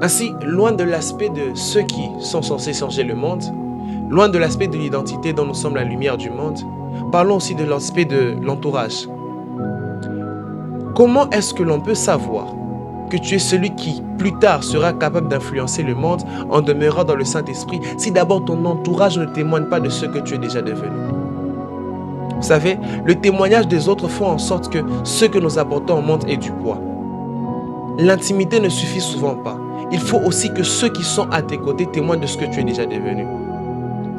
Ainsi, loin de l'aspect de ceux qui sont censés changer le monde, loin de l'aspect de l'identité dont nous sommes la lumière du monde, parlons aussi de l'aspect de l'entourage. Comment est-ce que l'on peut savoir que tu es celui qui, plus tard, sera capable d'influencer le monde en demeurant dans le Saint-Esprit si d'abord ton entourage ne témoigne pas de ce que tu es déjà devenu? Vous savez, le témoignage des autres fait en sorte que ce que nous apportons au monde ait du poids. L'intimité ne suffit souvent pas. Il faut aussi que ceux qui sont à tes côtés témoignent de ce que tu es déjà devenu.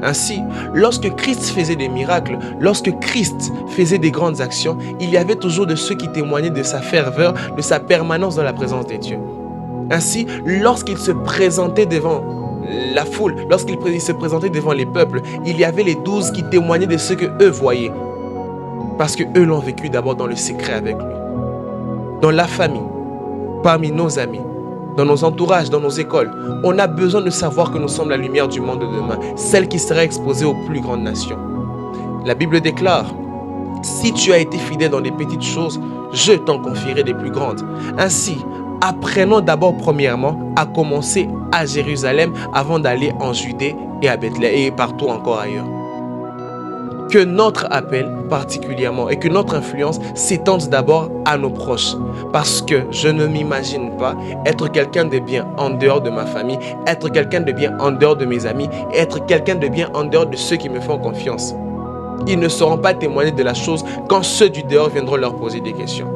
Ainsi, lorsque Christ faisait des miracles, lorsque Christ faisait des grandes actions, il y avait toujours de ceux qui témoignaient de sa ferveur, de sa permanence dans la présence des dieux. Ainsi, lorsqu'il se présentait devant la foule, lorsqu'il se présentait devant les peuples, il y avait les 12 qui témoignaient de ce que eux voyaient. Parce que eux l'ont vécu d'abord dans le secret avec lui. Dans la famille, parmi nos amis, dans nos entourages, dans nos écoles, on a besoin de savoir que nous sommes la lumière du monde de demain, celle qui sera exposée aux plus grandes nations. La Bible déclare, si tu as été fidèle dans les petites choses, je t'en confierai des plus grandes. Ainsi, apprenons d'abord premièrement à commencer à Jérusalem avant d'aller en Judée et à Bethléem et partout encore ailleurs. Que notre appel particulièrement et que notre influence s'étende d'abord à nos proches. Parce que je ne m'imagine pas être quelqu'un de bien en dehors de ma famille, être quelqu'un de bien en dehors de mes amis, être quelqu'un de bien en dehors de ceux qui me font confiance. Ils ne sauront pas témoigner de la chose quand ceux du dehors viendront leur poser des questions.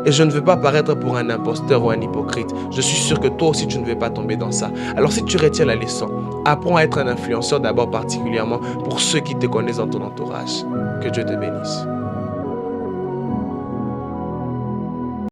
Et je ne veux pas paraître pour un imposteur ou un hypocrite. Je suis sûr que toi aussi, tu ne veux pas tomber dans ça. Alors si tu retiens la leçon, apprends à être un influenceur d'abord particulièrement pour ceux qui te connaissent dans ton entourage. Que Dieu te bénisse.